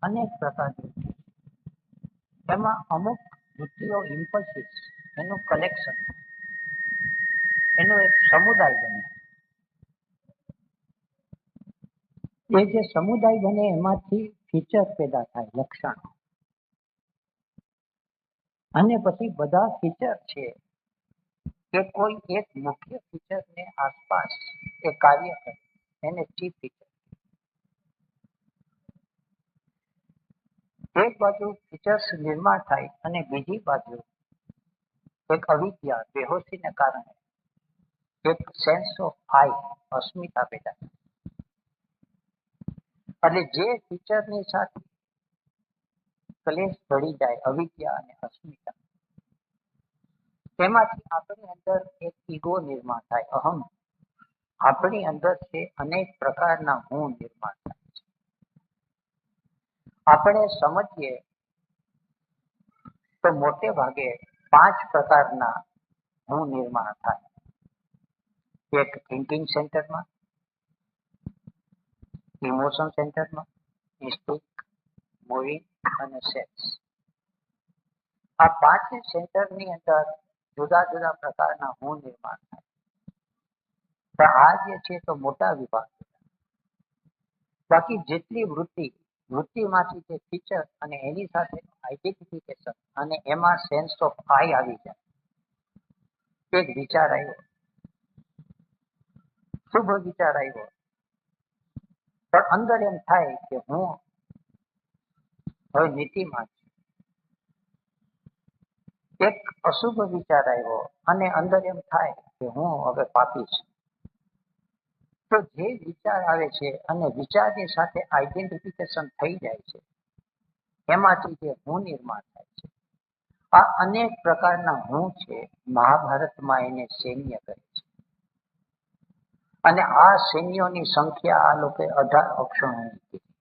અનેક પ્રકારની વૃત્તિ. એમાં અમુક વૃત્તિઓ ઇમ્પલ્સિસ, એનું કલેક્શન, એનો એક સમુદાય બને. એ જે સમુદાય બને એમાંથી ફીચર પેદા થાય, લક્ષણો. અને પછી બધા ફીચર છે કે કોઈ એક મુખ્ય ફીચરને આસપાસ એ કાર્ય કરે, એને ચીફ ફીચર. એક બાજુ ફીચર્સ નિર્માણ થાય અને બીજી બાજુ એક અવિદ્યા, બેહોશીને કારણે એક સેન્સ ઓફ આઈ, અસ્મિતા પેદા થાય. એટલે જે ફીચરની સાથે ક્લેશ ભળી જાય, અવિદ્યા અને અસ્મિતા, તેમાંથી આપણી અંદર એક ઈગો નિર્માણ થાય, અહમ. આપણી અંદર છે અનેક પ્રકારના હું નિર્માણ થાય છે. આપણે સમજીએ તો મોટે ભાગે 5 પ્રકારના હું નિર્માણ થાય. એક થિંકિંગ સેન્ટરમાં, ઇમોશન સેન્ટરમાં, ઇન્સ્ટિંક્ટ, મૂવિંગ અને સેન્સ. આ 5 સેન્ટરની અંદર જુદા જુદા પ્રકારના હું નિર્માણ થાય. પણ આ જે છે તો મોટા વિભાગ. બાકી જેટલી વૃત્તિમાંથી જે ફીચર અને એની સાથે આઈડેન્ટિફિકેશન અને એમાં સેન્સ ઓફ આઈ આવી જાય. એક વિચાર આવ્યો, શુભ વિચાર આવ્યો, પણ અંદર એમ થાય કે હું હવે નીતિમાં છું. એક અશુભ વિચાર આવ્યો અને અંદર એમ થાય કે હું હવે પાપી છું. તો જે વિચાર આવે છે અને વિચારની સાથે આઈડેન્ટિફિકેશન થઈ જાય છે, એમાંથી જે હું નિર્માણ થાય છે. આ અનેક પ્રકારના હું છે. મહાભારતમાં એને સૈન્ય કહે છે. અને આ સૈન્યોની સંખ્યા આ લોકોએ 18 અક્ષરોની કીધી.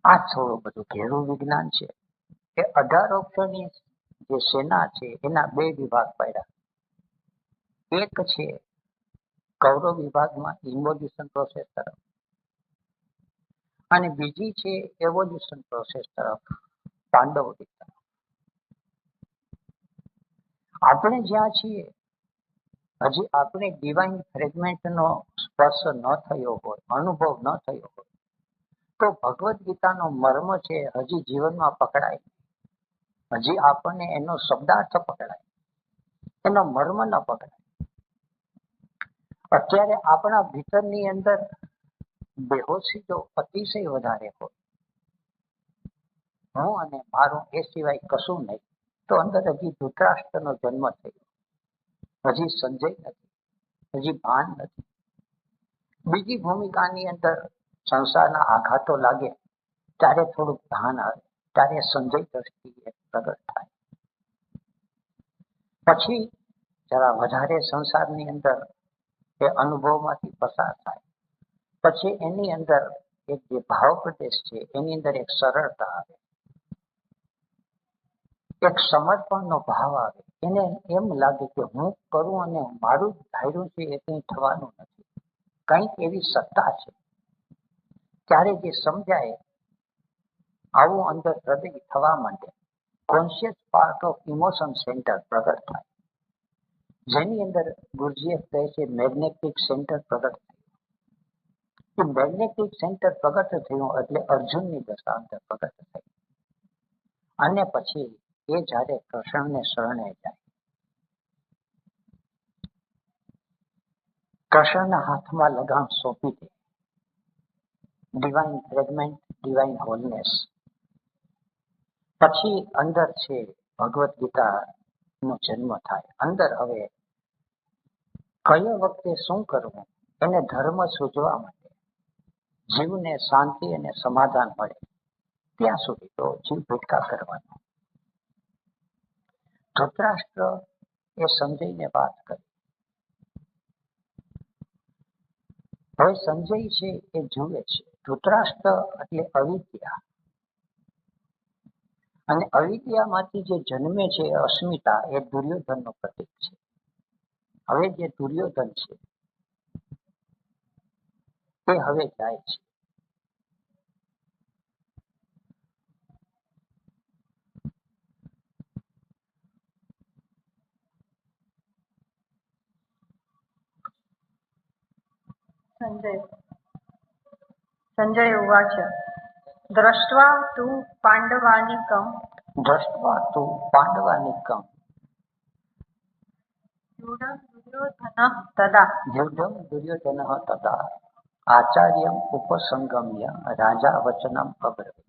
આ થોડું બધું ઘેરું વિજ્ઞાન છે. એ 18 અક્ષરની જે સેના છે એના 2 વિભાગ પાડ્યા. એક છે કૌરવ વિભાગમાં ઇન્વોલ્યુશન પ્રોસેસ તરફ, અને બીજી છે એવોલ્યુશન પ્રોસેસ તરફ, પાંડવ તરફ. આપણે જ્યાં છીએ હજી આપણે ડિવાઇન ફ્રેગમેન્ટનો સ્પર્શ ન થયો હોય, અનુભવ ન થયો હોય, તો ભગવદ્ ગીતાનો મર્મ છે હજી જીવનમાં પકડાય. હજી આપણને એનો શબ્દાર્થ પકડાય, એનો મર્મ ન પકડાય. અત્યારે આપણા ભીતરની અંદર બેહોશી જો અતિશય વધારે હોય, હું અને મારું એ સિવાય કશું નહીં, તો અંદર હજી ધૃતરાષ્ટ્રનો જન્મ થયો, હજી સંજય નથી, હજી ભાન નથી. બીજી ભૂમિકાની અંદર સંસારના આઘાતો લાગે ત્યારે થોડુંક ભાન આવે, ત્યારે સંજય દ્રષ્ટિએ પ્રગટ થાય. પછી જરા વધારે સંસારની અંદર એ અનુભવમાંથી પસાર થાય, પછી એની અંદર એક જે ભાવ પ્રદેશ છે એની અંદર એક સરળતા આવે, એક સમર્પણનો ભાવ આવે. એને એમ લાગે કે હું કરું અને મારું ધાર્યું છે એ કંઈ થવાનું નથી, કંઈક એવી સત્તા છે. ત્યારે જે સમજાય આવું અંદર હૃદય થવા માંડે. Conscious part of emotion centre પ્રગટ થાય, જેની અંદર ગુરુજીએફ કહે છે મેગ્નેટિક સેન્ટર પ્રગટ થયું. મેગ્નેટિક સેન્ટર પ્રગટ થયું એટલે અર્જુનની દશા અંદર પ્રગટ થઈ. અને પછી એ જ્યારે કૃષ્ણને શરણે જાય, કૃષ્ણના હાથમાં લગામ સોંપી દે. Divine fragment, divine wholeness. પછી અંદર છે ભગવદ્ ગીતાનો જન્મ થાય. અંદર હવે કઈ વખતે શું કરવું એને ધર્મ સૂચવા માટે, જીવને શાંતિ અને સમાધાન મળે ત્યાં સુધી તો જીવ ભટકા કરવાનો. ધૃતરાષ્ટ્ર એ સંજયને વાત કરી. હવે સંજય છે એ જુએ છે ધૃતરાષ્ટ્ર એટલે અવિદ્યા, અને અવિદ્યામાંથી જે જન્મે છે અસ્મિતા, એ દુર્યોધનનું પ્રતીક છે. હવે જે દુર્યોધન છે એ હવે જાય છે. સંજય ઉવાચ દ્રષ્ટ્વા તુ પાંડવાનિકં દ્રષ્ટ્વા તુ પાંડવાનિકં યુઢં દુર્યોધનઃ તદા આચાર્યમ ઉપસંગમ્ય રાજા વચનમ અબ્રવીત.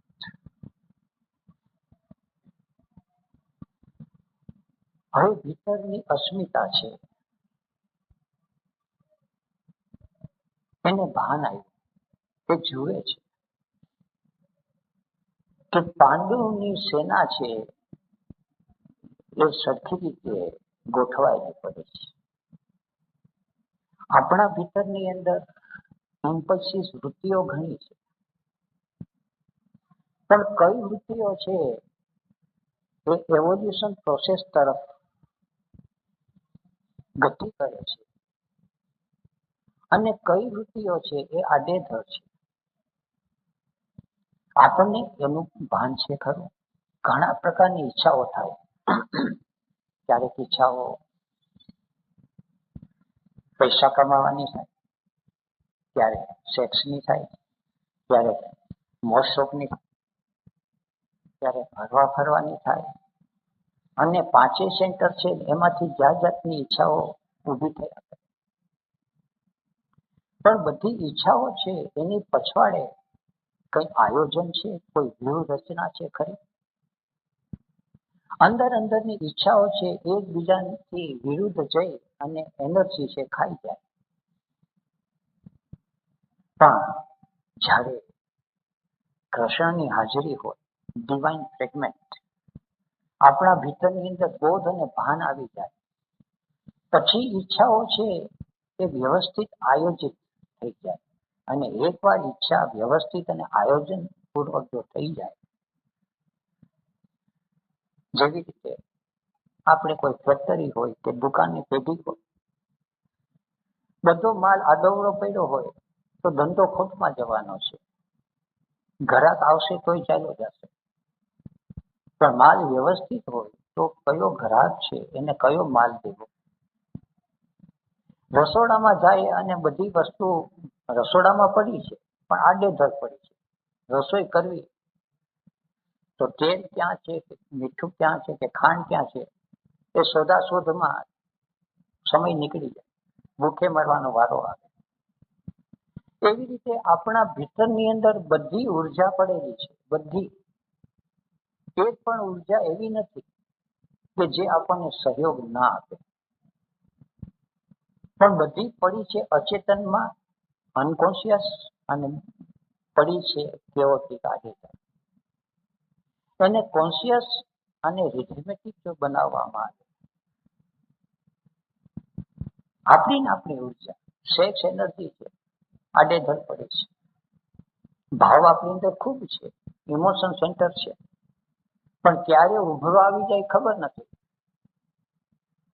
હવે ભીતરની અસ્મિતા છે એને ભાન આવ્યું, એ જુએ છે કે પાંડવોની સેના છે એ સરખી રીતે ગોઠવાયેલી પડે છે. આપણા ભીતરની અંદર ઇમ્પલ્સિવ વૃત્તિઓ ઘણી છે, પણ કઈ વૃત્તિઓ છે એ એવોલ્યુશન પ્રોસેસ તરફ ગતિ કરે છે અને કઈ વૃત્તિઓ છે એ આડેધડ છે. આપણને એનું ભાન છે ખરું? ઘણા પ્રકારની ઈચ્છાઓ થાય. ક્યારેક ઈચ્છાઓ પૈસા કમાવાની થાય, ક્યારેક સેક્સની થાય, ક્યારેક મોજ શોખની થાય, ક્યારેક હરવા ફરવાની થાય, અને પાંચે સેન્ટર છે એમાંથી જાત જાતની ઈચ્છાઓ ઊભી થયા કરે. પણ બધી ઈચ્છાઓ છે એની પછવાડે કઈ આયોજન છે, કોઈ વ્યૂહરચના છે ખરી? અંદર અંદરની ઈચ્છાઓ છે એકબીજાથી વિરુદ્ધ જઈ અને એનર્જી છે ખાઈ જાય. પણ જ્યારે કૃષ્ણની હાજરી હોય, ડિવાઇન ફ્રેગમેન્ટ આપણા ભીતરની અંદર બોધ અને ભાન આવી જાય, પછી ઈચ્છાઓ છે એ વ્યવસ્થિત આયોજિત થઈ જાય. અને એકવાર ઈચ્છા વ્યવસ્થિત અને આયોજન પૂર્વક જો થઈ જાય, જેવી રીતે આપણે કોઈ ફેક્ટરી હોય કે દુકાનની પેઢી હોય, બધો માલ આડોવડો પડ્યો હોય તો ધંધો ખોટમાં જવાનો છે, ગ્રાહક આવશે તોય ચાલ્યો જશે. પણ માલ વ્યવસ્થિત હોય તો કયો ગ્રાહક છે એને કયો માલ દેવો? રસોડામાં જાય અને બધી વસ્તુ રસોડામાં પડી છે પણ આડેધડ પડી છે. રસોઈ કરવી તો તેલ ક્યાં છે, મીઠું ક્યાં છે કે ખાંડ ક્યાં છે એ શોધાશોધમાં સમય નીકળી જાય, ભૂખે મરવાનો વારો આવે. એવી રીતે આપણા ભીતરની અંદર બધી ઉર્જા પડેલી છે, બધી. એક પણ ઉર્જા એવી નથી કે જે આપણને સહયોગ ના આપે, પણ બધી પડી છે અચેતનમાં, અનકોન્શિયસ, અને પડી છે કેઓટિક આડેધડ. એને કોન્શિયસ અને રિથમેટિક જો બનાવવામાં આવે, આપણી ઉર્જા સેક્સ એનર્જી છે આડેધડ પડે છે. ભાવ આપણી અંદર ખૂબ છે, ઇમોશન સેન્ટર છે, પણ ક્યારે ઉભરો આવી જાય ખબર નથી,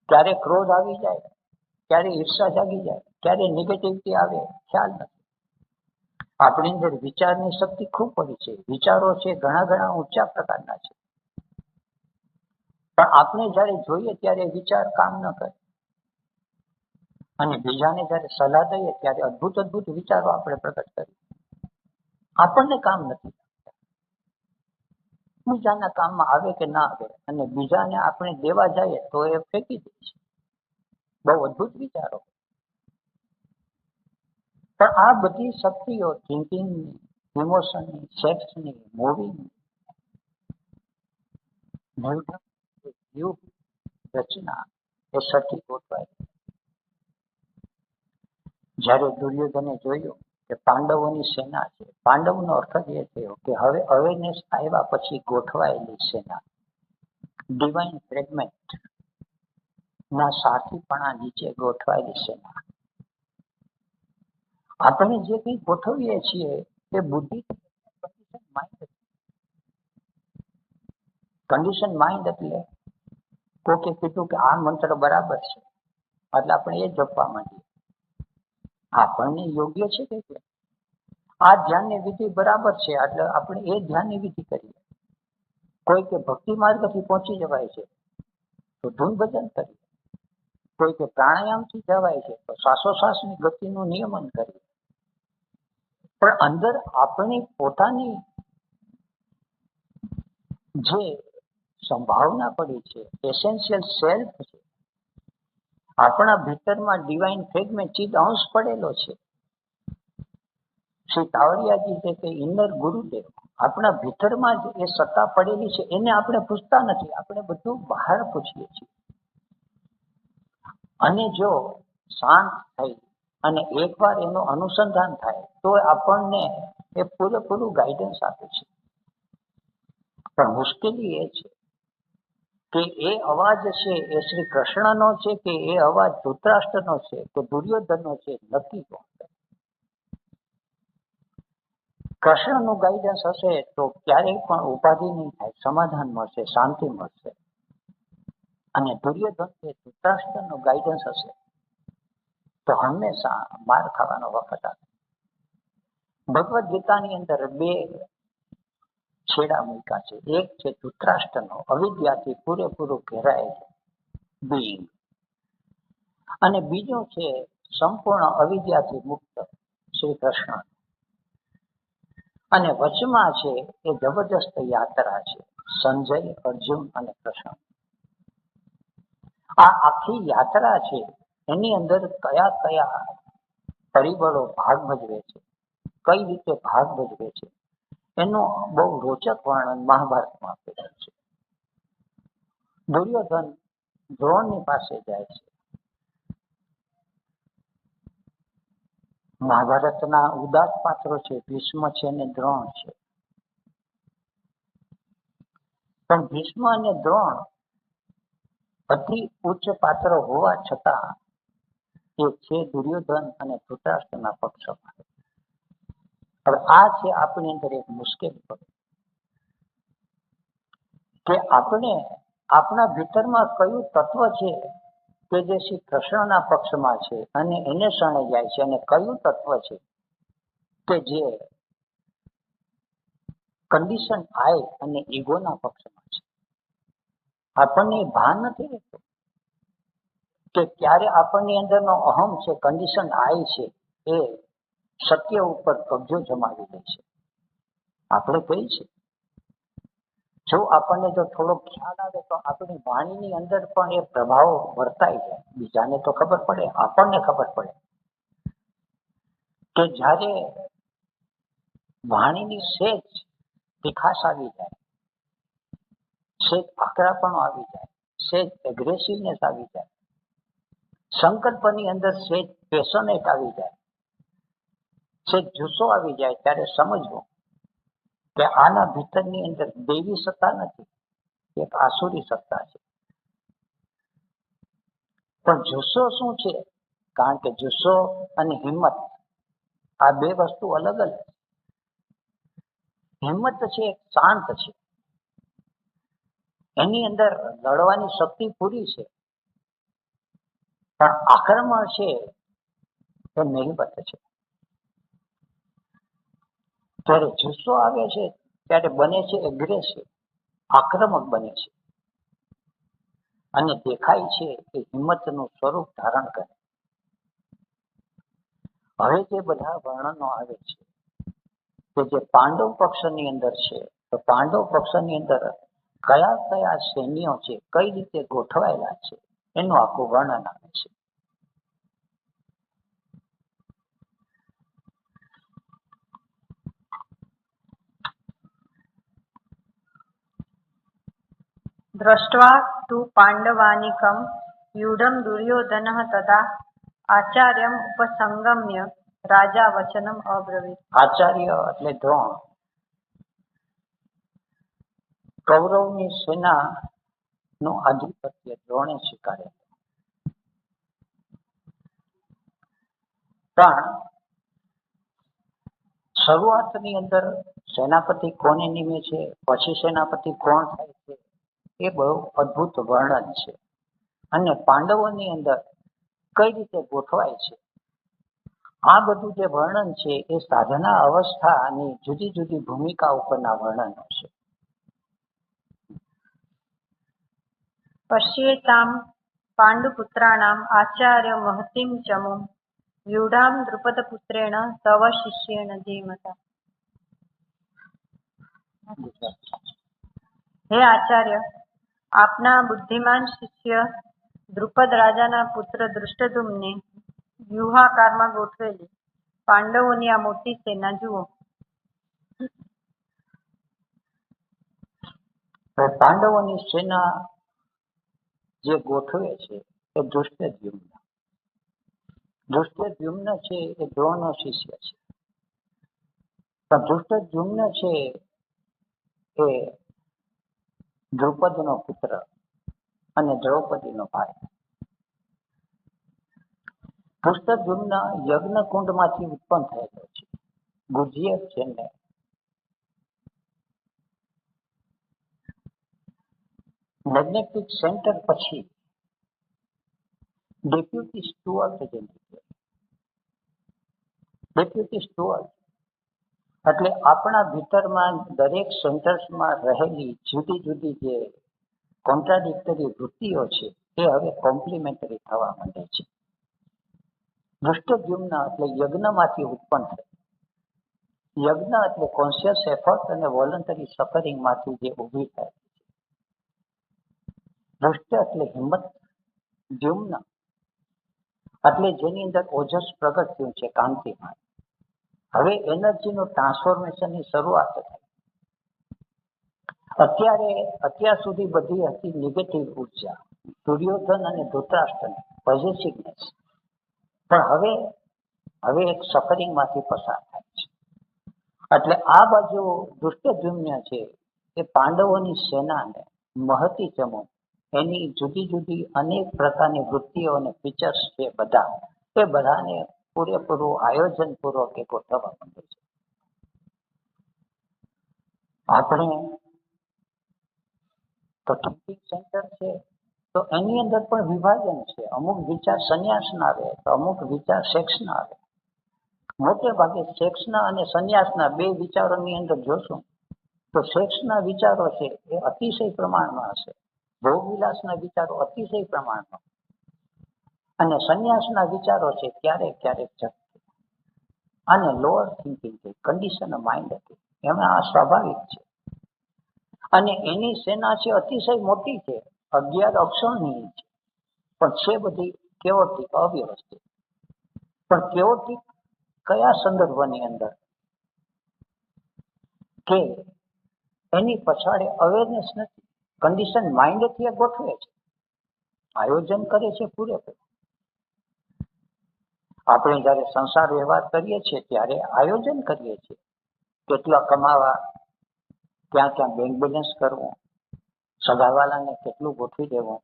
ક્યારે ક્રોધ આવી જાય, ક્યારે ઈર્ષા જાગી જાય, ક્યારે નેગેટિવિટી આવે ખ્યાલ નથી. આપણી અંદર વિચારની શક્તિ ખૂબ પડી છે, વિચારો છે ઘણા ઘણા ઊંચા પ્રકારના છે, પણ આપણે જયારે જોઈએ ત્યારે વિચાર કામ ન કરે, અને બીજાને જયારે સલાહ દઈએ ત્યારે અદભુત અદભુત વિચારો આપણે પ્રગટ કરીએ. આપણને કામ નથી, બીજાના કામમાં આવે કે ના આવે, અને બીજાને આપણે દેવા જઈએ તો એ ફેંકી દે છે. બહુ અદભુત વિચારો, પણ આ બધી શક્તિઓ થિંકિંગની, ઇમોશનની, સેક્સની, મૂવીની વ્યૂહ રચના એ સરખી ગોઠવાય. જ્યારે દુર્યોધને જોયું કે પાંડવોની સેના છે, પાંડવનો અર્થ જ એ થયો કે હવે અવેરનેસ આવ્યા પછી ગોઠવાયેલી સેના, ડિવાઇન ફ્રેગમેન્ટ ના સારથીપણા નીચે ગોઠવાયેલી સેના. આપણે જે કંઈ ગોઠવીએ છીએ તે બુદ્ધિ કન્ડિશન માઇન્ડ, એટલે કોકે કીધું કે આ મંત્ર બરાબર છે એટલે આપણે એ જપવા માંડીએ. આપણને યોગ્ય છે કે આ ધ્યાનની વિધિ બરાબર છે એટલે આપણે એ ધ્યાનની વિધિ કરીએ. કોઈ કે ભક્તિ માર્ગથી પહોંચી જવાય છે તો ધૂન ભજન કરીએ, કોઈ કે પ્રાણાયામથી જવાય છે તો શ્વાસોશ્વાસની ગતિનું નિયમન કરીએ, પણ અંદર આપણી પોતાની જે સંભાવના પડી છે, એસેન્શિયલ સેલ્ફ છે, આપણા ભીતરમાં ડિવાઇન ફ્રેગમેન્ટ ચિદ અંશ પડેલો છે. શ્રી કાવડિયાજી છે કે ઇનર ગુરુદેવ, આપણા ભીતરમાં જ એ સત્તા પડેલી છે. એને આપણે પૂછતા નથી, આપણે બધું બહાર પૂછીએ છીએ. અને જો શાંત થઈ અને એકવાર એનું અનુસંધાન થાય તો આપણને એ પૂરેપૂરું ગાઈડન્સ આપે છે. પણ મુશ્કેલી એ છે કે એ અવાજ છે એ શ્રી કૃષ્ણનો છે કે એ અવાજ ધૃતરાષ્ટ્રનો છે કે દુર્યોધનનો છે, નક્કી કોણ કરે? કૃષ્ણનું ગાઈડન્સ હશે તો ક્યારેય પણ ઉપાધિ નહીં થાય, સમાધાન મળશે, શાંતિ મળશે. અને દુર્યોધન કે ધૃતરાષ્ટ્રનું ગાઈડન્સ હશે તો હંમેશા માર ખાવાનો વખત આવે. ભગવદ્ ગીતાની અંદર બે છેડા મૂક્યા છે. એક છે ધૃતરાષ્ટ્રનો, અવિદ્યાથી પૂરેપૂરું ઘેરાયેલ બિંગ, અને બીજો છે સંપૂર્ણ અવિદ્યાથી મુક્ત શ્રી કૃષ્ણ. અને વચમાં છે એ જબરજસ્ત યાત્રા છે, સંજય, અર્જુન અને કૃષ્ણ. આ આખી યાત્રા છે એની અંદર કયા કયા પરિબળો ભાગ ભજવે છે, કઈ રીતે ભાગ ભજવે છે, એનું બહુ રોચક વર્ણન મહાભારતમાં આપેલું છે. દુર્યોધન દ્રોણની પાસે જાય છે. મહાભારતના ઉદાસ પાત્રો છે, ભીષ્મ છે અને દ્રોણ છે. પણ ભીષ્મ અને દ્રોણ અતિ ઉચ્ચ પાત્ર હોવા છતાં એ છે દુર્યોધન અને ધૃતરાષ્ટ્રના પક્ષમાં. હવે આ છે આપણી અંદર એક મુશ્કેલી પડે કે આપણે આપણા ભીતરમાં કયું તત્વ છે કે જે શ્રી કૃષ્ણના પક્ષમાં છે અને એને શરણે જાય છે, અને કયું તત્વ છે કે જે કન્ડિશન આઈ અને ઈગોના પક્ષમાં છે. આપણને ભાન નથી રહેતું કે ક્યારે આપણની અંદરનો અહમ છે, કન્ડિશન આઈ છે, એ સત્ય ઉપર કબજો જમાવી લે છે. આપણે કઈ છે, જો આપણને જો થોડો ખ્યાલ આવે તો આપણી વાણીની અંદર પણ એ પ્રભાવ વર્તાઈ જાય. બીજાને તો ખબર પડે, આપણને ખબર પડે કે જ્યારે વાણીની સેજ તીખાશ આવી જાય, સેજ આકરાપણું આવી જાય, સેજ એગ્રેસિવનેસ આવી જાય, સંકલ્પની અંદર સેજ પેશનેટ આવી જાય, સેજ જુસ્સો આવી જાય, ત્યારે સમજવું કે આના ભીતરની અંદર દૈવી સત્તા નથી, એક આસુરી સત્તા છે. પણ જુસ્સો શું છે? કારણ કે જુસ્સો અને હિંમત આ બે વસ્તુ અલગ અલગ. હિંમત છે એક શાંત છે, એની અંદર લડવાની શક્તિ પૂરી છે, પણ આક્રમણ છે એ નહીવત છે. ત્યારે જુસ્સો આવે છે ત્યારે બને છે એગ્રેસિવ, આક્રમક બને છે, અને દેખાય છે કે હિંમતનું સ્વરૂપ ધારણ કરે. હવે જે બધા વર્ણનો આવે છે કે જે પાંડવ પક્ષની અંદર છે, તો પાંડવ પક્ષની અંદર કયા કયા સૈન્યો છે, કઈ રીતે ગોઠવાયેલા છે, એનું આખું વર્ણન આવે છે. દ્રષ્ટ્વા તુ પાંડવાનિકં યુઢમ દુર્યોધનઃ તદા આચાર્યમ ઉપસંગમ્ય રાજા વચનમ અબ્રવીત. આચાર્ય એટલે દ્રોણ, કૌરવની સેનાનું આધિપત્ય દ્રોણે સ્વીકારે. પણ શરૂઆતની અંદર સેનાપતિ કોને નિમે છે, પછી સેનાપતિ કોણ થાય છે, એ બહુ અદ્ભુત વર્ણન છે. અને પાંડવોની અંદર કઈ રીતે ગોઠવાય છે, આ બધું જે વર્ણન છે એ સાધના અવસ્થાની જુદી જુદી ભૂમિકા ઉપરના વર્ણનો છે. પશ્યેતામ પાંડુપુત્રાણામ આચાર્ય મહતીમ ચમું વ્યુઢામ દ્રુપદપુત્રેણ તવ શિષ્યેણ ધીમતા. હે આચાર્ય, આપના બુદ્ધિમાન શિષ્ય દ્રુપદ રાજાના પુત્ર દૃષ્ટદ્યુમ્ને વ્યૂહાકારમાં ગોઠવેલી પાંડવોની આ મોટી સેના જુઓ. પાંડવોની સેના જે ગોઠવે છે એ દૃષ્ટદ્યુમ્ન. દૃષ્ટદ્યુમ્ન છે એ દ્રોણનો શિષ્ય છે, પણ દૃષ્ટદ્યુમ્ન છે એ દ્રુપદનો પુત્ર અને દ્રૌપદીનો ભાઈ. દૃષ્ટદ્યુમ્ન યજ્ઞકુંડમાંથી ઉત્પન્ન થયેલો છે. ગુજ્ય છે ને મેગ્નેટિક સેન્ટર પછી ડેપ્યુટી સ્ટુઅર્ટ જેને કહેવાય. ડેપ્યુટી સ્ટુઅર્ટ એટલે આપણા ભીતરમાં દરેક સેન્ટર્સમાં રહેલી જુદી જુદી જે કોન્ટ્રાડિક્ટરી વૃત્તિઓ છે એ હવે કોમ્પ્લિમેન્ટરી થવા માંડે છે. દૃષ્ટદ્યુમ્ન એટલે યજ્ઞમાંથી ઉત્પન્ન થાય. યજ્ઞ એટલે કોન્શિયસ એફર્ટ અને વોલન્ટરી સફરિંગમાંથી જે ઊભી થાય. દૃષ્ટ એટલે હિંમત. દ્યુમ્ન એટલે જેની અંદર ઓજસ પ્રગટ થયું છે કાંતિમાં. હવે એનર્જીનું ટ્રાન્સફોર્મેશનની શરૂઆત થાય. અત્યાર સુધી બધી હતી નેગેટિવ ઉર્જા, દુર્યોધન અને ધૃતરાષ્ટ્રની પોઝિટિવનેસ, પણ હવે એક સફરિંગમાંથી પસાર થાય છે. એટલે આ બાજુ દૃષ્ટદ્યુમ્ન છે એ પાંડવોની સેનાને મહતી ચમો એની જુદી જુદી અનેક પ્રકારની વૃત્તિઓ અને ફીચર્સ છે એ બધાને પૂરેપૂરું આયોજનપૂર્વક એ ગોઠવવા માંડે છે. આપણે તો થિંકિંગ સેન્ટર છે તો એની અંદર પણ વિભાજન છે. અમુક વિચાર સંન્યાસના આવે તો અમુક વિચાર સેક્સના આવે. મોટે ભાગે સેક્સના અને સંન્યાસના બે વિચારોની અંદર જોશું તો સેક્સના વિચારો છે એ અતિશય પ્રમાણમાં હશે, ભોગવિલાસના વિચારો અતિશય પ્રમાણમાં, અને સંન્યાસના વિચારો છે ક્યારેક ક્યારેક જશે. અને લોઅર થિંકિંગ છે, કન્ડિશન માઇન્ડ હતી, એમાં આ સ્વાભાવિક છે. અને એની સેના છે અતિશય મોટી છે, 11 અક્ષરની છે, પણ છે બધી કેઓટિક, અવ્યવસ્થિત. પણ કેઓટિક કયા સંદર્ભની અંદર કે એની પછાડે અવેરનેસ નથી. કન્ડિશન માઇન્ડથી ગોઠવે છે, આયોજન કરે છે પૂરેપૂરું. આપણે જયારે સંસાર વ્યવહાર કરીએ છીએ ત્યારે આયોજન કરીએ છીએ, કેટલા કમાવા, ક્યાં ક્યાં બેંક બેલેન્સ કરવું, સગાવાલાને કેટલું ગોઠવી દેવું,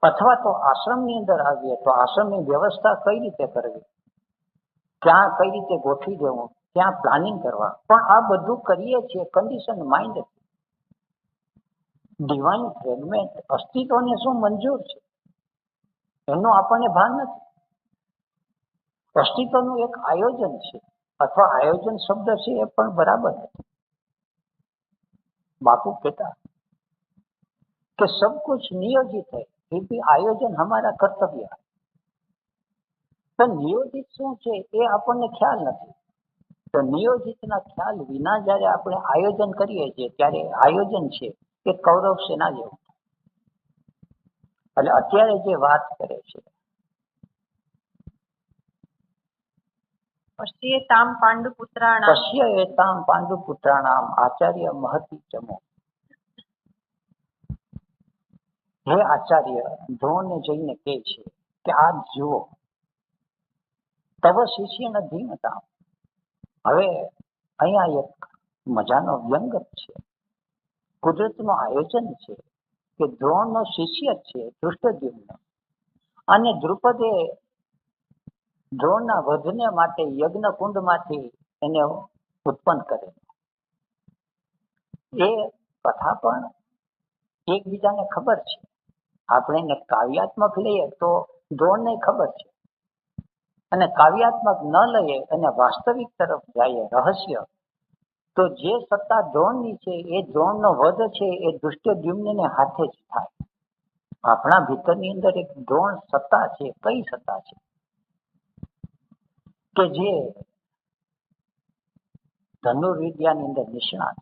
અથવા તો આશ્રમની અંદર આવીએ તો આશ્રમની વ્યવસ્થા કઈ રીતે કરવી, ક્યાં કઈ રીતે ગોઠવી દેવું, ક્યાં પ્લાનિંગ કરવા. પણ આ બધું કરીએ છીએ કન્ડિશન માઇન્ડ. ડિવાઇન ફ્રેગમેન્ટ અસ્તિત્વને શું મંજૂર છે એનું આપણને ભાન નથી. અસ્તિત્વનું એક આયોજન છે, અથવા આયોજન શબ્દ છે એ પણ બરાબર નથી. बापू कहता कि सब कुछ नियोजित है, फिर भी आयोजन हमारा कर्तव्य है. પણ નિયોજિત શું છે એ આપણને ખ્યાલ નથી. તો નિયોજિતના ખ્યાલ વિના જયારે આપણે આયોજન કરીએ છીએ ત્યારે આયોજન છે એ કૌરવ સેના જેવું. એટલે અત્યારે જે વાત કરે છે પશ્ય એતામ પાંડુપુત્રાણામ આચાર્ય મહતી ચમો. હે આચાર્ય દ્રોણને જઈને કહે છે કે આ જુઓ, તવ શિષ્યને ધીમતા. હવે અહીંયા એક મજાનો વ્યંગ છે, કુદરતનું આયોજન છે કે દ્રોણનો શિષ્ય છે દૃષ્ટદ્યુમ્ન, અને દ્રુપદે દ્રોણના વધને માટે યજ્ઞ કુંડમાંથી એને ઉત્પન્ન કરે. એ કથા પણ એકબીજાને ખબર છે. આપણે એને કાવ્યાત્મક લઈએ તો દ્રોણને ખબર છે, અને કાવ્યાત્મક ન લઈએ અને વાસ્તવિક તરફ જઈએ રહસ્ય, તો જે સત્તા દ્રોણની છે એ દ્રોણનો વધ છે એ દૃષ્ટદ્યુમ્નને હાથે જ થાય. આપણા ભીતરની અંદર એક દ્રોણ સત્તા છે. કઈ સત્તા છે? કે જે ધનુર્વિદ્યાની અંદર નિષ્ણાત,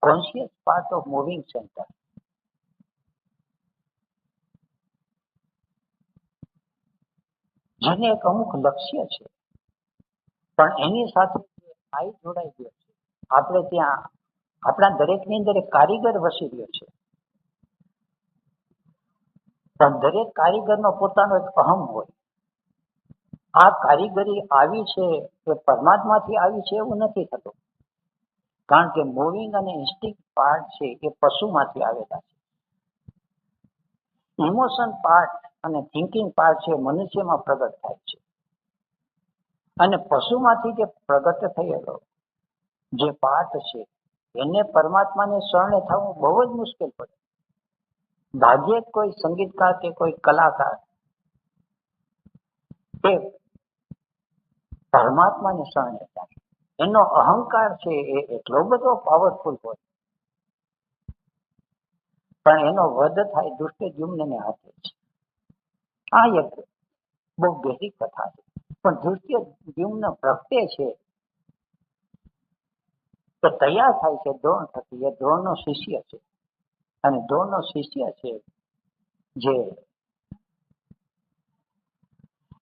conscious part of moving centre, જેને એક અમુક લક્ષ્ય છે, પણ એની સાથે આઈ જોડાઈ ગયો છે. આપણે ત્યાં આપણા દરેકની અંદર એક કારીગર વસી રહ્યો છે, પણ દરેક કારીગરનો પોતાનો એક અહમ હોય. આ કારીગરી આવી છે એ પરમાત્માથી આવી છે એવું નથી થતું, કારણ કે મૂવિંગ અને ઇન્સ્ટિંક્ટ પાર્ટ છે એ પશુમાંથી આવેલા છે. ઇમોશન પાર્ટ અને થિંકિંગ પાર્ટ છે મનુષ્યમાં પ્રગટ થાય છે, અને પશુમાંથી જે પ્રગટ થયેલો જે પાર્ટ છે એને પરમાત્માને શરણે થવું બહુ જ મુશ્કેલ પડે. ભાગ્યે કોઈ સંગીતકાર કે કોઈ કલાકાર એ પરમાત્માને શરણે થાય. એનો અહંકાર છે એ એટલો બધો પાવરફુલ હોય, પણ એનો વધ થાય દુષ્ટદ્યુમ્નને હાથે છે. આ એક બહુ ગહેરી કથા છે, પણ દુષ્ટદ્યુમ્ન પ્રગટે છે તો તૈયાર થાય છે દ્રોણ થકી. એ દ્રોણનો શિષ્ય છે, અને દ્રોણનો શિષ્ય છે જે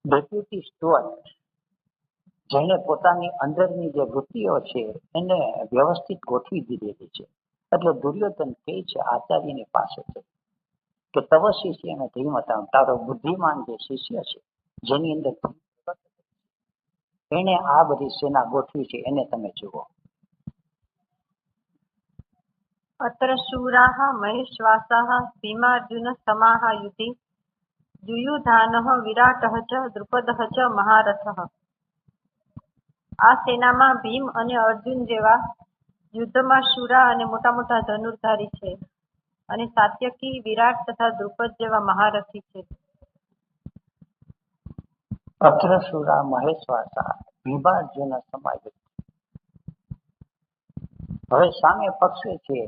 ડેપ્યુટી સ્ટુઅર્ટ, જેને પોતાની અંદરની જે વૃત્તિઓ છે એને વ્યવસ્થિત ગોઠવી દીધેલી છે. એટલે દુર્યોધન કહે છે આચાર્યની પાસે છે કે તવ શિષ્ય એને ધીમતા, તારો બુદ્ધિમાન જે શિષ્ય છે જેની અંદર એને આ બધી સેના ગોઠવી છે, એને તમે જુઓ. અત્ર શૂરાઃ મહેશ્વાસાઃ ભીમાર્જુન સમાઃ યુધિ યુયુધાનઃ વિરાટઃ ચ દ્રુપદઃ ચ મહારથઃ. આ સેનામાં ભીમ અને અર્જુન જેવા યુદ્ધમાં શુરા અને મોટા મોટા ધનુર્ધારી છે, અને સાત્યકી, વિરાટ તથા દ્રુપદ જેવા મહારથી છે. અત્ર શૂરા મહેશ્વાસા ભીમાર્જુન સમાયુક્ત. હવે સામે પક્ષે છે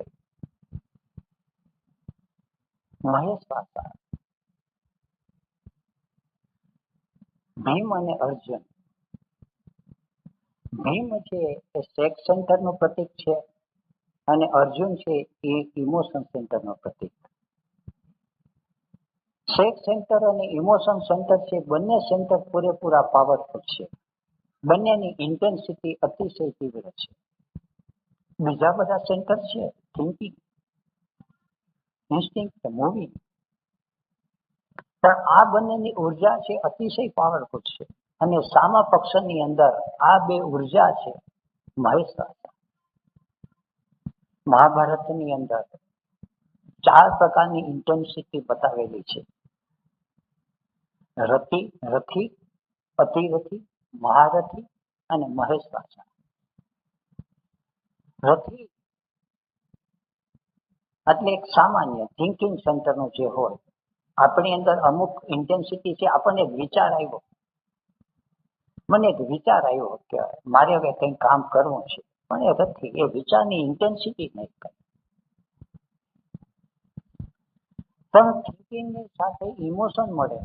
મહેશ્વાસા, ભીમ અને અર્જુન. ભીમ છે એ સેક્સ સેન્ટરનું પ્રતીક છે, અને અર્જુન છે એ ઇમોશન સેન્ટરનું પ્રતીક. સેક્સ સેન્ટર અને ઇમોશન સેન્ટર છે, બંને સેન્ટર પૂરેપૂરા પાવરફુલ છે. બંનેની ઇન્ટેન્સિટી અતિશય તીવ્ર છે. બીજા બધા સેન્ટર છે થિંકિંગ, ઇન્સ્ટિંક્ટ, મૂવિંગ, પણ આ બંનેની ઉર્જા છે અતિશય પાવરફુલ છે. અને સામા પક્ષની અંદર આ બે ઉર્જા છે મહેશ્વાસા. મહાભારતની અંદર 4 પ્રકારની ઇન્ટેન્સિટી બતાવેલી છે: રતિ, રથી, અતિરથી, મહારથી અને મહેશ્વાસા. રથી એટલે એક સામાન્ય થિંકિંગ સેન્ટરનું જે હોય, આપણી અંદર અમુક ઇન્ટેન્સિટી છે. આપણને એક વિચાર આવ્યો, મને એક વિચાર આવ્યો કે મારે હવે કંઈ કામ કરવું છે, પણ એ રથી, એ વિચારની ઇન્ટેન્સિટી નહીં કરે. પણ થિંકિંગની સાથે ઇમોશન મળે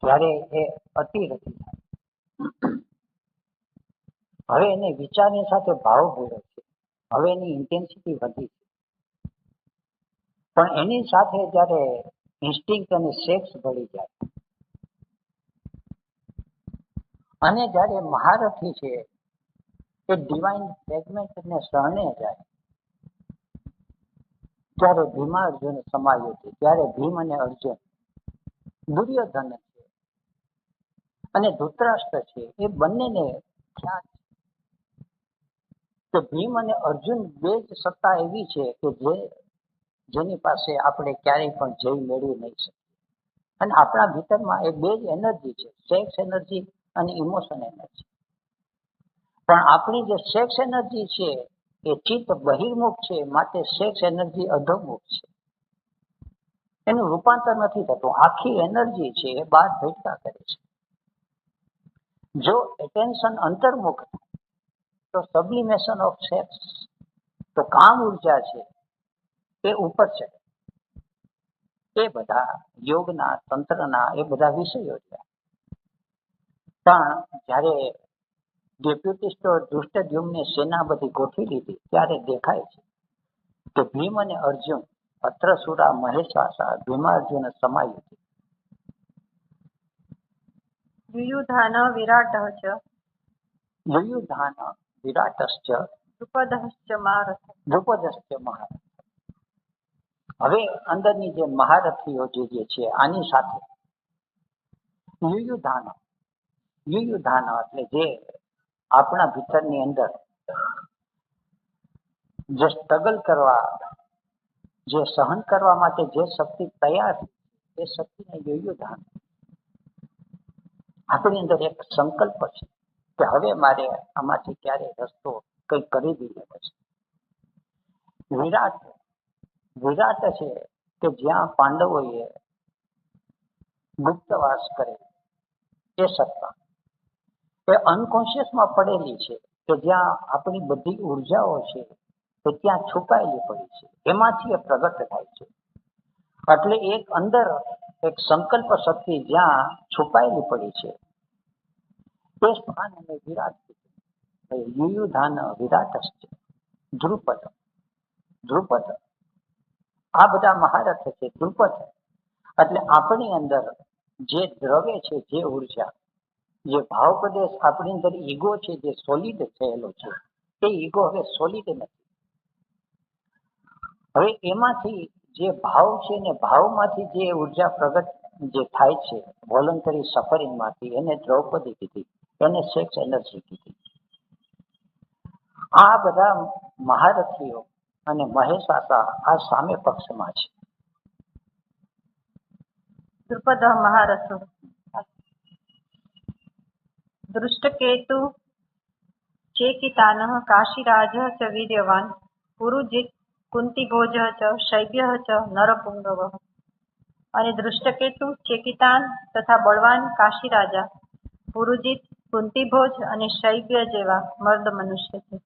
ત્યારે એ અતિરથી થાય. હવે એને વિચારની સાથે ભાવ ભેળો છે, હવે એની ઇન્ટેન્સિટી વધી છે. પણ એની સાથે જ્યારે ઇન્સ્ટિંક્ટ અને સેક્સ ભળી જાય, અને જ્યારે મહારથી છે એ ડિવાઇન ફ્રેગમેન્ટને શરણે જાય, ત્યારે ભીમાર્જુન સમાયુક્ત, ત્યારે ભીમ અને અર્જુન, દુર્યોધન છે અને ધૃતરાષ્ટ્ર છે, એ બંનેને ખ્યાલ છે કે ભીમ અને અર્જુન બે જ સત્તા એવી છે કે જેની પાસે આપણે ક્યારેય પણ જય મેળવી નહીં શકીએ. અને આપણા ભીતરમાં એ બે જ એનર્જી છે, સેક્સ એનર્જી અને ઇમોશન એનર્જી. પણ આપણી જે સેક્સ એનર્જી છે એ ચિત્ત બહિર્મુખ છે, માટે સેક્સ એનર્જી અધોમુખ છે. એનું રૂપાંતર નથી થતું. આખી એનર્જી છે એ બહાર ભેટકા કરે છે. જો એટેન્શન અંતર્મુખ થાય તો સબ્લિમેશન ઓફ સેક્સ, તો કામ ઉર્જા છે એ ઉપર ચડે. એ બધા યોગના, તંત્રના એ બધા વિષયો છે. પણ જ્યારે ડેપ્યુટિસ્ટો ધૃષ્ટદ્યુમ્ને સેના બધી ગોઠવી લીધી ત્યારે દેખાય છે કે ભીમ અને અર્જુન અત્રસુરા મહેશ્વાસા ભીમાર્જુન સમાયુતિ. યુયુધાન વિરાટઃ ચ યુયુધાન વિરાટશ્ચ દ્રુપદશ્ચ મહારથઃ. દ્રુપદશ્ચ મહારથ. હવે અંદરની જે મહારથીઓ જે છે આની સાથે યુયુધાન એટલે જે આપણા ભીતરની અંદર જે સ્ટ્રગલ કરવા, જે સહન કરવા માટે જે શક્તિ તૈયાર છે એ શક્તિને યુયુધાન. આપણી અંદર એક સંકલ્પ છે કે હવે મારે આમાંથી ક્યારે રસ્તો કંઈ કરી દેવો છે. વિરાટ છે કે જ્યાં પાંડવોએ ગુપ્તવાસ કરે એ સત્તા એ અનકોન્શિયસમાં પડેલી છે કે જ્યાં આપણી બધી ઉર્જાઓ છે એ ત્યાં છુપાયેલી પડી છે, એમાંથી એ પ્રગટ થાય છે. એટલે એક અંદર એક સંકલ્પ શક્તિ જ્યાં છુપાયેલી પડી છે તે સ્થાન અને વિરાટ યુયુધાન વિરાટશ્ચ દ્રુપદ આ બધા મહારથ છે. દ્રુપદ એટલે આપણી અંદર જે દ્રવ્ય છે, જે ઉર્જા, જે ભાવ પ્રદેશ આપણી અંદર ઈગો છે જે સોલિડ થયેલો છે તે ઈગો હવે સોલિડ નથી. હવે એમાંથી જે ભાવ છે ને ભાવમાંથી જે ઉર્જા પ્રગટ જે થાય છે વોલન્ટરી સફરિંગમાંથી, એને દ્રૌપદી કીધી, એને સેક્સ એનર્જી કીધી. આ બધા મહારથીઓ અને મહેશાસા આ સામે પક્ષમાં છે. દ્રુપદઃ મહારથો દૃષ્ટકેતુ ચેકિતાનઃ કાશીરાજઃ ચ વીર્યવાન પુરુજિત કુંતીભોજઃ ચ શૈબ્યઃ ચ નરપુંગવઃ. અને દૃષ્ટકેતુ, ચેકિતાન તથા બળવાન કાશી રાજા, પુરુજિત, કુંતીભોજ અને શૈબ્ય જેવા મર્દ મનુષ્ય છે.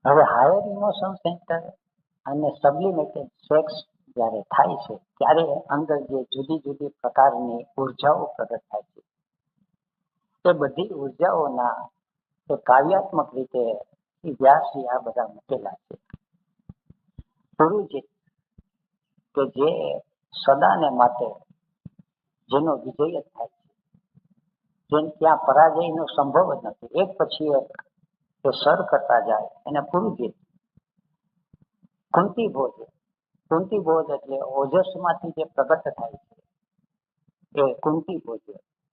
હવે હાયર ઇમોશન સેન્ટર અને સબ્લિમેટેડ સેક્સ જ્યારે થાય છે ત્યારે અંદર જે જુદી જુદી પ્રકારની ઉર્જાઓ પ્રગટ થાય છે તે બધી ઉર્જાઓના તે કાવ્યાત્મક રીતે વ્યાસજી આ બધા મૂકેલા છે. પુરુજિત કે જે સદાને માટે જેનો વિજય જ થાય છે, જેમ ત્યાં પરાજયનો સંભવ જ નથી, એક પછી એક તે સર કરતા જાય એને પુરુજિત. કુંતીભોજ એટલે ઓજસમાંથી જે પ્રગટ થાય છે એ કુંતીભોજ,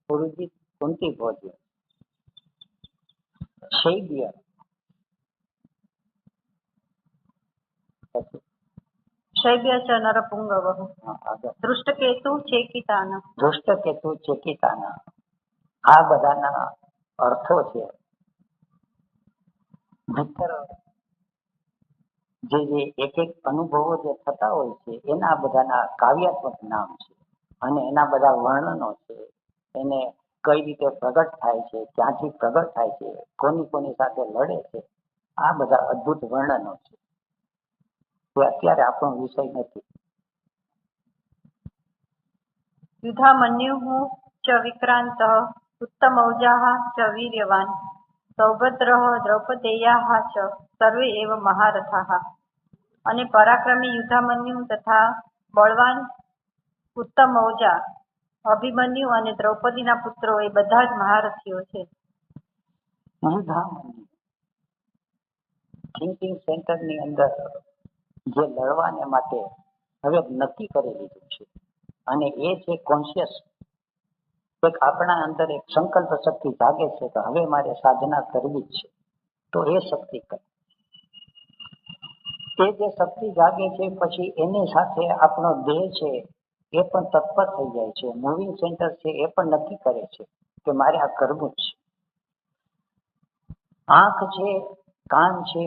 પુરુજિત કુંતીભોજ. શૈબ્ય શૈબ્ય ચ નરપુંગવઃ. દૃષ્ટકેતુ ચેકિતાન આ બધાના અર્થો છે. ભીતર જે એક એક અનુભવો જે થતા હોય છે એના બધાના કાવ્યાત્મક નામ છે અને એના બધા વર્ણનો છે. એને કઈ રીતે પ્રગટ થાય છે, ક્યાંથી પ્રગટ થાય છે, કોની સાથે લડે છે, આ બધા અદ્ભુત વર્ણનો છે. તે અત્યારે આપણો વિષય નથી. યુધામન્યુઃ ચ વિક્રાંતઃ ઉત્તમૌજાઃ ચ વીર્યવાન સૌભદ્રઃ દ્રૌપદેયાઃ ચ સર્વે એવ મહારથાઃ. અને પરાક્રમી યુધામન્યુ તથા બળવાન ઉત્તમૌજા, અભિમન્યુ અને દ્રૌપદીના પુત્રો એ બધા જ મહારથીઓ છે. યુધામન્યુ થિંકિંગ સેન્ટરની અંદર જે લડવાને માટે હવે નક્કી કરી લીધું છે અને એ છે કોન્શિયસ. એક આપણા અંદર એક સંકલ્પ શક્તિ જાગે છે કે હવે મારે સાધના કરવી જ છે, તો એ શક્તિ કરે. તે જે શક્તિ જાગે છે પછી એની સાથે આપણો દેહ છે એ પણ તત્પર થઈ જાય છે. મૂવિંગ સેન્ટર છે એ પણ નક્કી કરે છે કે મારે આ કરવું જ છે. આંખ છે, કાન છે,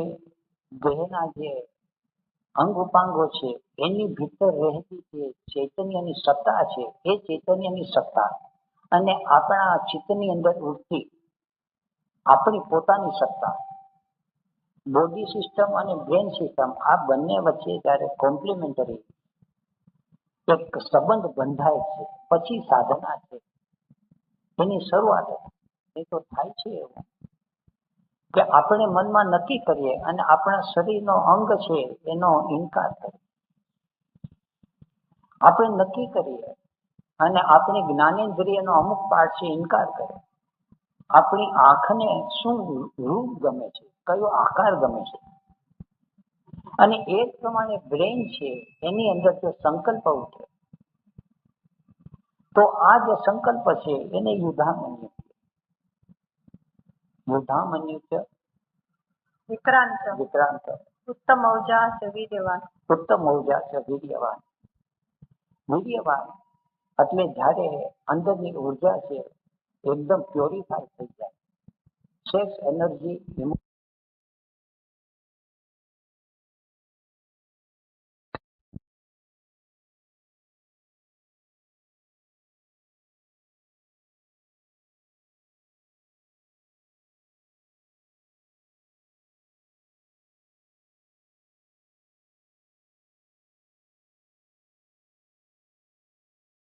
દેહના જે અંગ ઉપાંગો છે એની ભીતર રહેતી જે ચૈતન્યની સત્તા છે એ ચૈતન્યની સત્તા અને આપણા ચિત્તની અંદર ઉઠતી આપણી પોતાની સત્તા, બોડી સિસ્ટમ અને બ્રેન સિસ્ટમ આ બંને વચ્ચે જ્યારે કોમ્પ્લિમેન્ટરી એક સંબંધ બંધાય છે, પછી સાધના છે એની શરૂઆત. એ તો થાય છે એવું કે આપણે મનમાં નક્કી કરીએ અને આપણા શરીરનો અંગ છે એનો ઇનકાર કરીએ. આપણે નક્કી કરીએ અને આપણી જ્ઞાનેન્દ્રિયનો અમુક પાર્ટ છે ઇનકાર કરે. આપણી આંખને શું રૂપ ગમે છે, કયો આકાર ગમે છે, અને એ જ પ્રમાણે બ્રેન છે એની અંદર જો સંકલ્પ ઉઠે તો આ જે સંકલ્પ છે એને યુદ્ધામન્યુ. યુદ્ધામન્યુ છે વિક્રાંત વિક્રાંત. ઉત્તમ ઔજા છે વીર્યવાન. ઉત્તમ ઊર્જા છે વીર્યવાન. વીર્યવાન એટલે જ્યારે અંદરની ઉર્જા છે એકદમ પ્યોરિફાય થઈ જાય, સેક્સ એનર્જી